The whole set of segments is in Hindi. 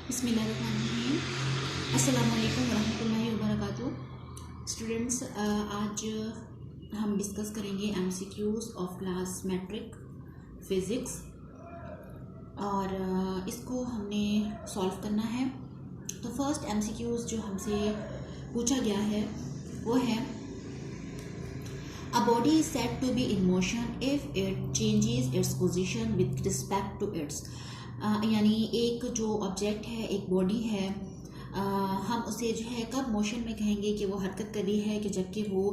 बिस्मिल्लाहिर्रहमानिर्रहीम। अस्सलामु अलैकुम वरहमतुल्लाहि वबरकातुहू। स्टूडेंट्स, आज हम डिस्कस करेंगे MCQs of class matric physics और इसको हमने सॉल्व करना है। तो फर्स्ट एमसीक्यूज़ जो हमसे पूछा गया है वो है a body is said to be in motion if it changes its position with respect to its. यानी एक जो ऑब्जेक्ट है, एक बॉडी है, हम उसे जो है कब मोशन में कहेंगे कि वो हरकत कर रही है कि जबकि वो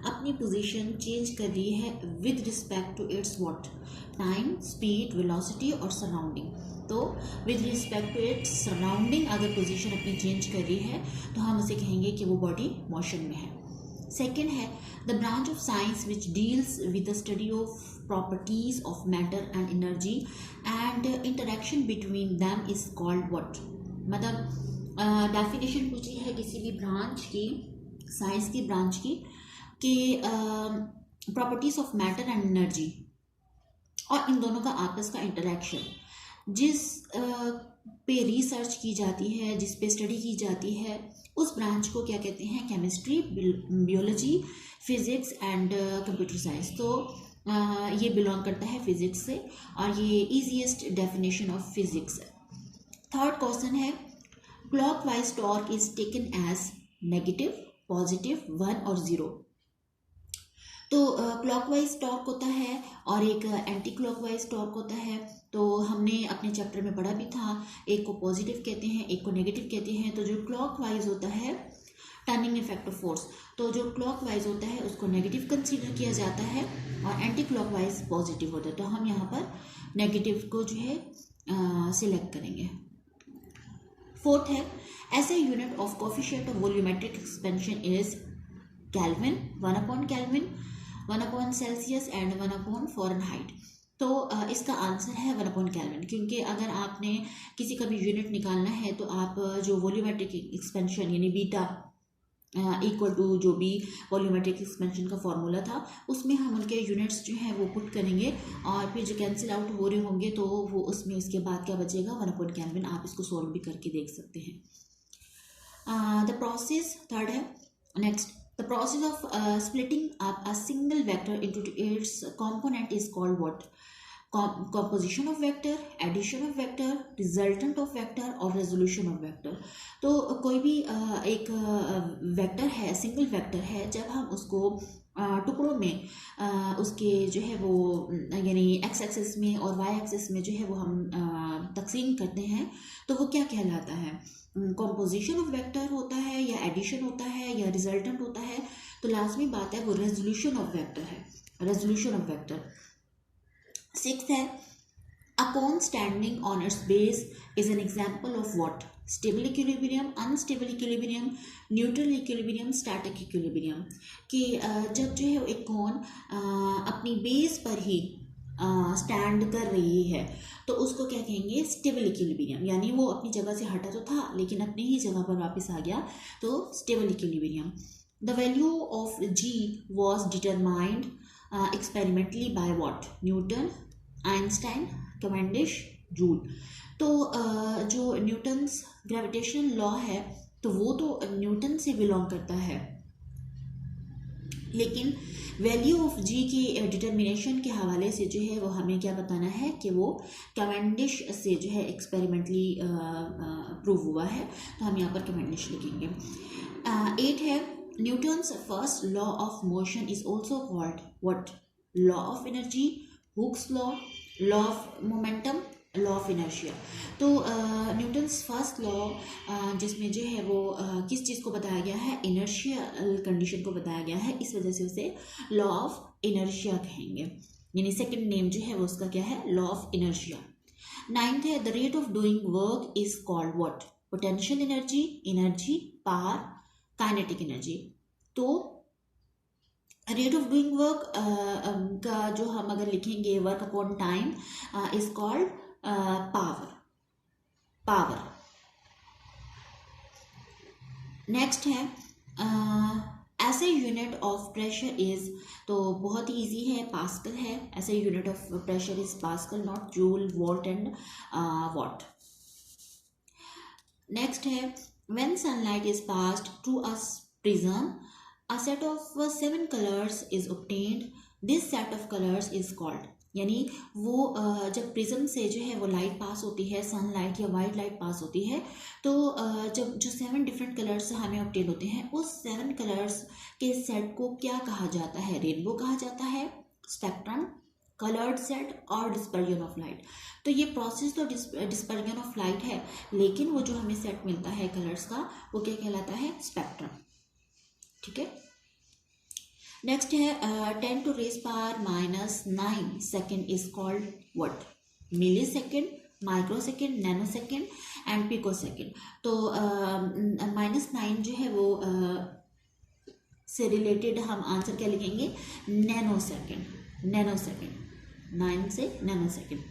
अपनी पोजीशन चेंज कर रही है with respect to its what, time, speed, velocity और सराउंडिंग। तो with respect to its surrounding अगर पोजीशन अपनी चेंज कर रही है तो हम उसे कहेंगे कि वो बॉडी मोशन में है। सेकेंड है the branch of science which deals with the study of properties of matter and energy and interaction between them is called what। मतलब डेफिनेशन पूछी है किसी भी ब्रांच की, साइंस की ब्रांच की, कि properties of matter and energy और इन दोनों का आपस का इंटरेक्शन जिस पे रिसर्च की जाती है, जिस पे स्टडी की जाती है, उस ब्रांच को क्या कहते हैं? Chemistry, biology, physics and computer science. तो ये बिलोंग करता है फिजिक्स से और ये इजीएस्ट डेफिनेशन ऑफ फिजिक्स है। थर्ड क्वेश्चन है clockwise torque is taken as negative, positive, 1 और 0। तो क्लॉकवाइज टॉर्क होता है और एक एंटी क्लॉकवाइज टॉर्क होता है। तो हमने अपने चैप्टर में पढ़ा भी था, एक को पॉजिटिव कहते हैं, एक को नेगेटिव कहते हैं। तो जो क्लॉकवाइज होता है टर्निंग इफेक्ट ऑफ फोर्स, तो जो क्लॉकवाइज होता है उसको नेगेटिव कंसीडर किया जाता है और एंटी क्लॉकवाइज पॉजिटिव होता है। तो हम यहाँ पर नेगेटिव को जो है सिलेक्ट करेंगे। फोर्थ है ऐसे unit of coefficient of volumetric expansion is kelvin, 1 kelvin, 1 Celsius and 1 Fahrenheit. तो इसका आंसर है 1 केल्विन, क्योंकि अगर आपने किसी का भी यूनिट निकालना है तो आप जो वॉल्यूमेट्रिक एक्सपेंशन यानी बीटा इक्वल टू जो भी वॉल्यूमेट्रिक एक्सपेंशन का फॉर्मूला था उसमें हम उनके यूनिट्स जो हैं वो पुट करेंगे और फिर जो कैंसिल आउट हो रहे होंगे तो वो उसमें उसके बाद क्या बचेगा? 1 केल्विन। आप इसको सॉल्व भी करके देख सकते हैं। द प्रोसेस थर्ड है next the process of splitting up a single vector into its component is called what? composition of vector, addition of vector, resultant of vector और resolution of vector। तो कोई भी एक वेक्टर है, सिंगल वेक्टर है, जब हम उसको टुकड़ों में उसके जो है वो यानी एक्स एक्सिस में और वाई एक्सिस में जो है वो हम तकसीम करते हैं तो वो क्या कहलाता है? कॉम्पोजिशन ऑफ वेक्टर होता है या एडिशन होता है या रिजल्टेंट होता है? तो लाजमी बात है वो रेजोल्यूशन ऑफ वेक्टर है, रेजोल्यूशन ऑफ वेक्टर। सिक्स्थ है a cone standing on its base is an example of what? Stable equilibrium, unstable equilibrium, neutral equilibrium, static equilibrium. कि जब जो है एक कोन अपनी बेस पर ही स्टैंड कर रही है तो उसको क्या कहेंगे? Stable equilibrium. यानी वो अपनी जगह से हटा तो था लेकिन अपनी ही जगह पर वापस आ गया, तो stable equilibrium. The value of G was determined experimentally by what? Newton, Einstein, Cavendish, Joule. तो जो न्यूटन्स ग्रेविटेशनल लॉ है तो वो तो न्यूटन से बिलोंग करता है, लेकिन वैल्यू ऑफ जी की डिटर्मिनेशन के हवाले से जो है वो हमें क्या बताना है कि वो कैवेंडिश से जो है एक्सपेरिमेंटली प्रूव हुआ है। तो हम यहाँ पर कैवेंडिश लिखेंगे। 8 है Newton's first law of motion is also called what? Law of energy, Hooke's law, law of momentum, law of inertia। तो न्यूटन्स फर्स्ट लॉ जिसमें जो है वो किस चीज़ को बताया गया है? इनर्शियल कंडीशन को बताया गया है, इस वजह से उसे लॉ ऑफ इनर्शिया कहेंगे। यानी सेकंड नेम जो है वो उसका क्या है? Law of inertia. 9th है the rate of doing work is called what? Potential energy, energy, power, kinetic energy. तो रेट ऑफ डूइंग वर्क का जो हम अगर लिखेंगे work upon time is called power. Next है ऐसे यूनिट ऑफ प्रेशर इज, तो बहुत ही ईजी है, पास्कल है। ऐसे unit of pressure is pascal, not joule, volt and watt. Next है when sunlight is passed through a prism a set of 7 colors is obtained. This set of colors is called, यानी वो जब प्रिज्म से जो है वो लाइट पास होती है, सनलाइट या वाइट लाइट पास होती है, तो जब जो 7 डिफरेंट कलर्स हमें ऑब्टेन होते हैं, उस 7 कलर्स के सेट को क्या कहा जाता है? रेनबो कहा जाता है, स्पेक्ट्रम, कलर्ड सेट और डिस्पर्जन ऑफ लाइट। तो ये प्रोसेस तो डिस्पर्जन ऑफ लाइट है, लेकिन वो जो हमें सेट मिलता है कलर्स का वो क्या कहलाता है? स्पेक्ट्रम। ठीक है। नेक्स्ट है 10⁻⁻⁹ second is called what? Millisecond, microsecond, nanosecond and picosecond. तो -9 जो है वो से रिलेटेड हम आंसर क्या लिखेंगे? Nano second. नैनो सेकेंड, 9 से nano second.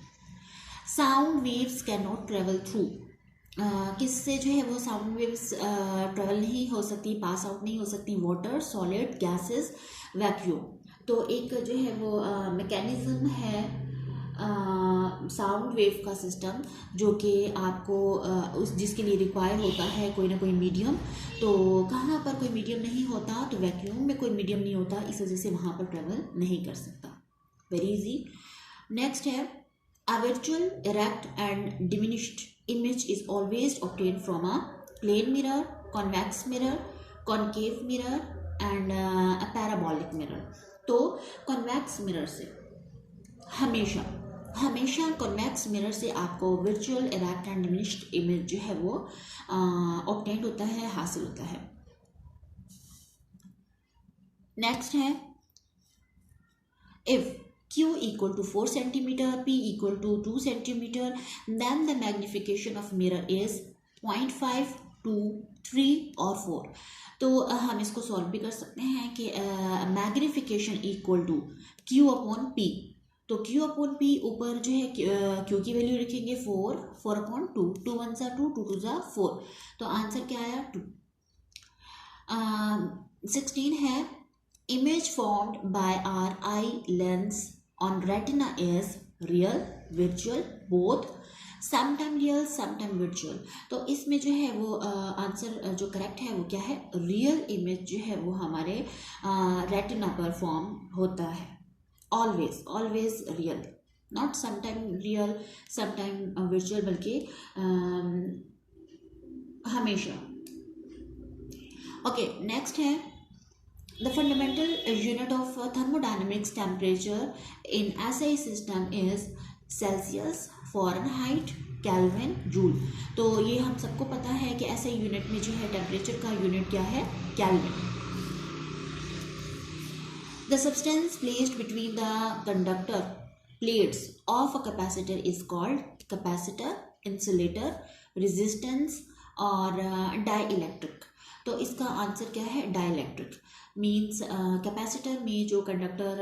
Sound waves can not travel through, किससे जो है वो साउंड वेव्स ट्रेवल नहीं हो सकती, पास आउट नहीं हो सकती? Water, solid, gases, vacuum. तो एक जो है वो मैकेनिज्म है साउंड वेव का सिस्टम, जो कि आपको उस जिसके लिए रिक्वायर होता है कोई ना कोई मीडियम। तो कहाँ पर कोई मीडियम नहीं होता? तो वैक्यूम में कोई मीडियम नहीं होता, इस वजह से वहाँ पर ट्रेवल नहीं कर सकता। Very easy. नेक्स्ट है a virtual erect and diminished image is always obtained from a plane mirror, convex mirror, concave mirror and a parabolic mirror। तो convex mirror से हमेशा convex mirror से आपको virtual erect and diminished image जो है वो obtained होता है, हासिल होता है। नेक्स्ट है if Q equal to 4 centimeter, P equal to 2 centimeter, then the magnification of mirror is 0.5, 2, 3 और 4। तो हम इसको सॉल्व भी कर सकते हैं कि magnification equal to Q upon P। तो Q अपॉन P ऊपर जो है Q की वैल्यू रखेंगे 4, 4 अपॉन 2, 2 1 सा 2, 2 2 सा 4। तो आंसर क्या आया? 2। 16 है image formed by our eye lens on retina is real, virtual, both, sometime real, sometime virtual। तो इसमें जो है वो आंसर जो करेक्ट है वो क्या है? रियल इमेज जो है वो हमारे रेटिना पर फॉर्म होता है। Always real, not sometime real, sometime virtual, बल्कि हमेशा। ओके, नेक्स्ट है the fundamental unit of thermodynamics temperature in SI system is Celsius, Fahrenheit, Kelvin, Joule। तो ये हम सबको पता है कि SI यूनिट में जो है टेम्परेचर का यूनिट क्या है? Kelvin. The substance placed between the conductor plates of a capacitor is called capacitor, insulator, resistance और dielectric। तो इसका आंसर क्या है? डाइलेक्ट्रिक। मीन्स कैपेसिटर में जो कंडक्टर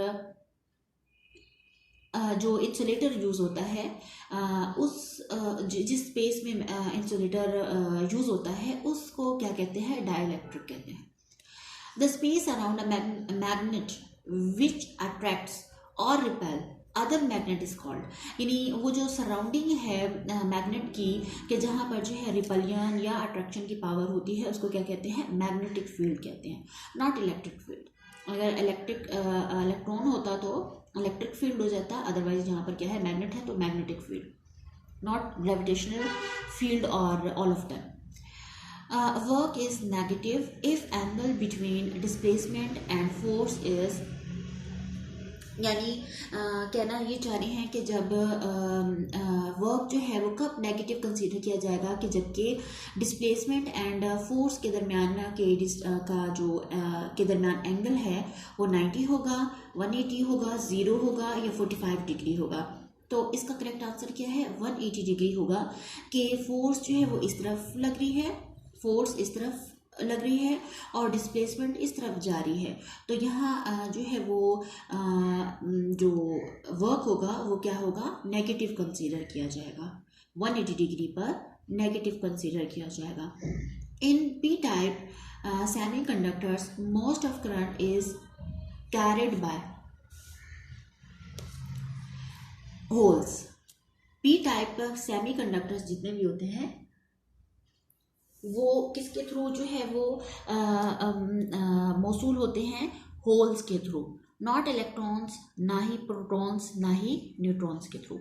जो इंसुलेटर यूज़ होता है उस जिस स्पेस में इंसुलेटर यूज़ होता है उसको क्या कहते हैं? डाइलेक्ट्रिक कहते हैं। The space around a magnet which attracts और repel other magnet is called, यानी वो जो सराउंडिंग है मैग्नेट की कि जहाँ पर जो है रिपलियन या अट्रैक्शन की पावर होती है उसको क्या कहते हैं? मैग्नेटिक फील्ड कहते हैं, नॉट इलेक्ट्रिक फील्ड। अगर इलेक्ट्रॉन होता तो इलेक्ट्रिक फील्ड हो जाता, अदरवाइज यहाँ पर क्या है? मैग्नेट है तो magnetic field, not gravitational field और all of them. Work is negative if angle between displacement and force is, यानी कहना ये चाह रहे हैं कि जब वर्क जो है वो कब नेगेटिव कंसीडर किया जाएगा? कि जबकि डिस्प्लेसमेंट एंड फोर्स के दरमियान के दरमियान एंगल है वो 90 होगा, 180 होगा, 0 होगा या 45 डिग्री होगा। तो इसका करेक्ट आंसर क्या है? 180 डिग्री होगा कि फोर्स जो है वो इस तरफ लग रही है, फोर्स इस तरफ लग रही है और डिस्प्लेसमेंट इस तरफ जारी है। तो यहाँ जो है वो जो वर्क होगा वो क्या होगा? नेगेटिव कंसीडर किया जाएगा, 180 डिग्री पर नेगेटिव कंसीडर किया जाएगा। In P type semiconductors most of current is carried by holes. P type semiconductors जितने भी होते हैं वो किसके थ्रू जो है वो मौसूल होते हैं, होल्स के थ्रू, नॉट इलेक्ट्रॉन्स, ना ही प्रोटॉन्स, ना ही न्यूट्रॉन्स के थ्रू।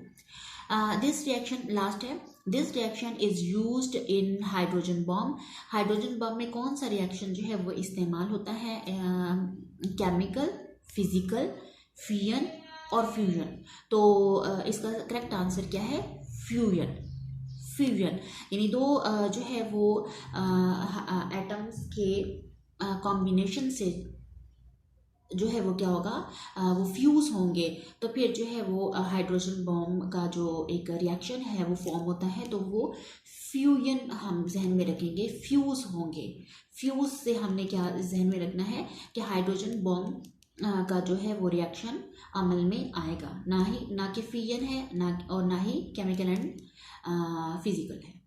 दिस रिएक्शन लास्ट है, this reaction is used in hydrogen bomb. Hydrogen bomb में कौन सा रिएक्शन जो है वो इस्तेमाल होता है, केमिकल, फिजिकल, फियन और फ्यूजन। तो इसका करेक्ट आंसर क्या है, फ्यूजन। फ्यूजन यानी दो जो है वो एटम्स के कॉम्बिनेशन से जो है वो क्या होगा, वो फ्यूज़ होंगे, तो फिर जो है वो हाइड्रोजन बॉम्ब का जो एक रिएक्शन है वो फॉर्म होता है, तो वो फ्यूजन हम जहन में रखेंगे, फ्यूज़ होंगे। फ्यूज़ से हमने क्या जहन में रखना है कि हाइड्रोजन बॉम्ब का जो है वो रिएक्शन अमल में आएगा, ना कि फिजन है, ना और ना ही केमिकल एंड फिजिकल है।